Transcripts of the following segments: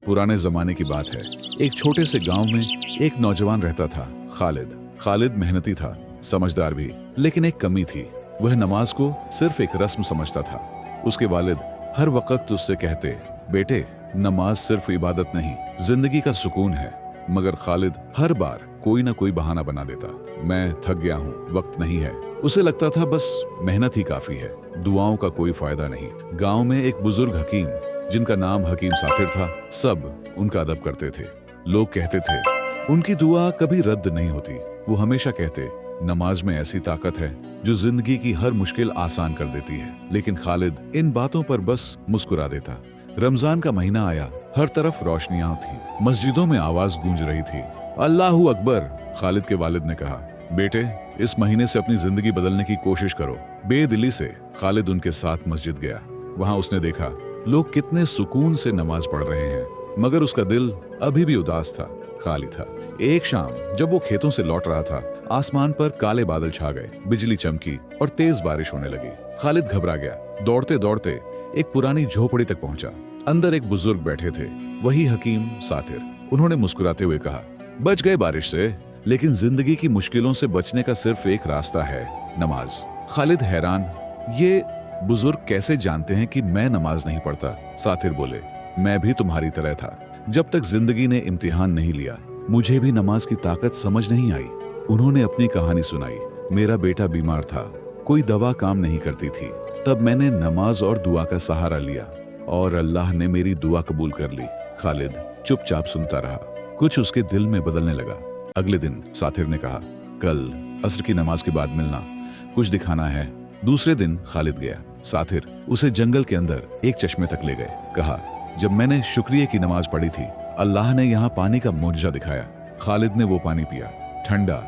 पुराने जमाने की बात है। एक छोटे से गांव में एक नौजवान रहता था, खालिद। खालिद मेहनती था, समझदार भी, लेकिन एक कमी थी। वह नमाज को सिर्फ एक रस्म समझता था। उसके वालिद हर वक्त उससे कहते, बेटे नमाज सिर्फ इबादत नहीं, जिंदगी का सुकून है। मगर खालिद हर बार कोई ना कोई बहाना बना देता। मैं थक गया हूँ, वक्त नहीं है। उसे लगता था बस मेहनत ही काफी है, दुआओं का कोई फायदा नहीं। गांव में एक बुजुर्ग हकीम, जिनका नाम हकीम सातिर था, सब उनका अदब करते थे। लोग कहते थे उनकी दुआ कभी रद्द नहीं होती। वो हमेशा कहते, नमाज में ऐसी ताकत है जो जिंदगी की हर मुश्किल आसान कर देती है। लेकिन खालिद इन बातों पर बस मुस्कुरा देता। रमजान का महीना आया, हर तरफ रोशनियां थी, मस्जिदों में आवाज गूंज रही थी, अल्लाहू अकबर। खालिद के वालिद ने कहा, बेटे इस महीने से अपनी जिंदगी बदलने की कोशिश करो। बेदिली से खालिद उनके साथ मस्जिद गया। वहां उसने देखा लोग कितने सुकून से नमाज पढ़ रहे हैं, मगर उसका दिल अभी भी उदास था, खाली था। एक शाम जब वो खेतों से लौट रहा था, आसमान पर काले बादल छा गए, बिजली चमकी और तेज बारिश होने लगी। खालिद घबरा गया। दौड़ते दौड़ते एक पुरानी झोपड़ी तक पहुंचा। अंदर एक बुजुर्ग बैठे थे, वही हकीम सातिर। उन्होंने मुस्कुराते हुए कहा, बच गए बारिश से, लेकिन जिंदगी की मुश्किलों से बचने का सिर्फ एक रास्ता है, नमाज। खालिद हैरान, ये बुजुर्ग कैसे जानते हैं कि मैं नमाज नहीं पढ़ता? सातिर बोले, मैं भी तुम्हारी तरह था। जब तक जिंदगी ने इम्तिहान नहीं लिया, मुझे भी नमाज की ताकत समझ नहीं आई। उन्होंने अपनी कहानी सुनाई। मेरा बेटा बीमार था, कोई दवा काम नहीं करती थी। तब मैंने नमाज और दुआ का सहारा लिया और अल्लाह ने मेरी दुआ कबूल कर ली। खालिद चुपचाप सुनता रहा। कुछ उसके दिल में बदलने लगा। अगले दिन सातिर ने कहा, कल असर की नमाज के बाद मिलना, कुछ दिखाना है। दूसरे दिन खालिद गया। सातिर उसे जंगल के अंदर एक चश्मे तक ले गए। कहा, जब मैंने शुक्रिया की नमाज पढ़ी थी, अल्लाह ने यहाँ पानी का मोजज़ा दिखाया। खालिद ने वो पानी पिया, ठंडा,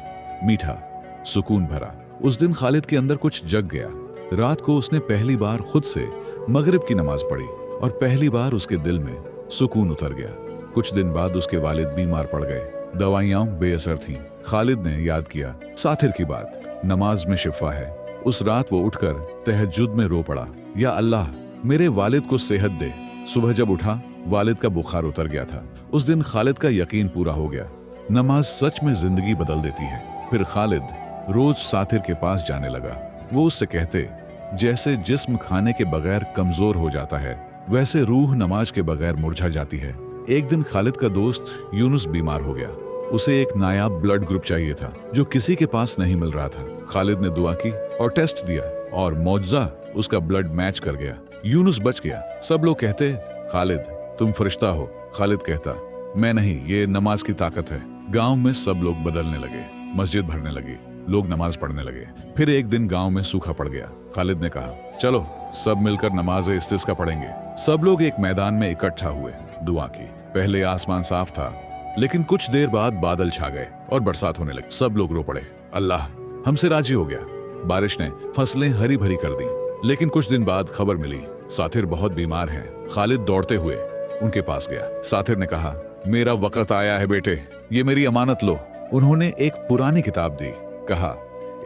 मीठा, सुकून भरा। उस दिन खालिद के अंदर कुछ जग गया। रात को उसने पहली बार खुद से मगरिब की नमाज पढ़ी और पहली बार उसके दिल में सुकून उतर गया। कुछ दिन बाद उसके वालिद बीमार पड़ गए, दवाइयां बेअसर थीं। खालिद ने याद किया सातिर की बात, नमाज में शिफा है। उस रात वो उठकर तहज्जुद में रो पड़ा, या अल्लाह मेरे वालिद को सेहत दे। सुबह जब उठा, वालिद का बुखार उतर गया था। उस दिन खालिद का यकीन पूरा हो गया, नमाज सच में जिंदगी बदल देती है। फिर खालिद रोज सातिर के पास जाने लगा। वो उससे कहते, जैसे जिस्म खाने के बगैर कमजोर हो जाता है, वैसे रूह नमाज के बगैर मुरझा जाती है। एक दिन खालिद का दोस्त यूनुस बीमार हो गया। उसे एक नायाब ब्लड ग्रुप चाहिए था, जो किसी के पास नहीं मिल रहा था। खालिद ने दुआ की और टेस्ट दिया और मौजज़ा, उसका ब्लड मैच कर गया। यूनुस बच गया। सब लोग कहते, खालिद तुम फरिश्ता हो। खालिद कहता, मैं नहीं, ये नमाज की ताकत है। गांव में सब लोग बदलने लगे, मस्जिद भरने लगी, लोग नमाज पढ़ने लगे। फिर एक दिन गांव में सूखा पड़ गया। खालिद ने कहा, चलो सब मिलकर नमाज इस्तिस्का पढ़ेंगे। सब लोग एक मैदान में इकट्ठा हुए, दुआ की। पहले आसमान साफ था, लेकिन कुछ देर बाद बादल छा गए और बरसात होने लगी। सब लोग रो पड़े, अल्लाह हमसे राजी हो गया। बारिश ने फसलें हरी भरी कर दी। लेकिन कुछ दिन बाद खबर मिली, सातिर बहुत बीमार है। खालिद दौड़ते हुए उनके पास गया। सातिर ने कहा, मेरा वक्त आया है बेटे, ये मेरी अमानत लो। उन्होंने एक पुरानी किताब दी। कहा,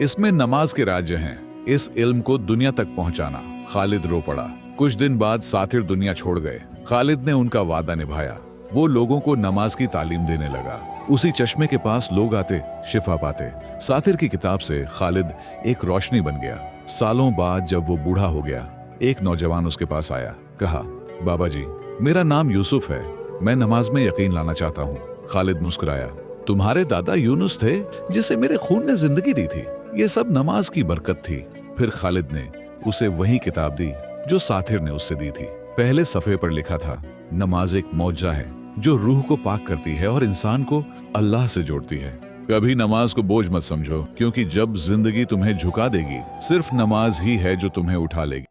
इसमें नमाज के राज्य हैं, इस इल्म को दुनिया तक पहुंचाना। खालिद रो पड़ा। कुछ दिन बाद सातिर दुनिया छोड़ गए। खालिद ने उनका वादा निभाया। वो लोगों को नमाज की तालीम देने लगा। उसी चश्मे के पास लोग आते, शिफा पाते। सातिर की किताब से खालिद एक रोशनी बन गया। सालों बाद जब वो बूढ़ा हो गया, एक नौजवान उसके पास आया। कहा, बाबा जी मेरा नाम यूसुफ है, मैं नमाज में यकीन लाना चाहता हूँ। खालिद मुस्कुराया, तुम्हारे दादा यूनुस थे जिसे मेरे खून ने जिंदगी दी थी। ये सब नमाज की बरकत थी। फिर खालिद ने उसे वही किताब दी जो सातिर ने उससे दी थी। पहले सफ़े पर लिखा था, नमाज एक मौजा है जो रूह को पाक करती है और इंसान को अल्लाह से जोड़ती है। कभी नमाज को बोझ मत समझो, क्योंकि जब जिंदगी तुम्हें झुका देगी, सिर्फ नमाज ही है जो तुम्हें उठा लेगी।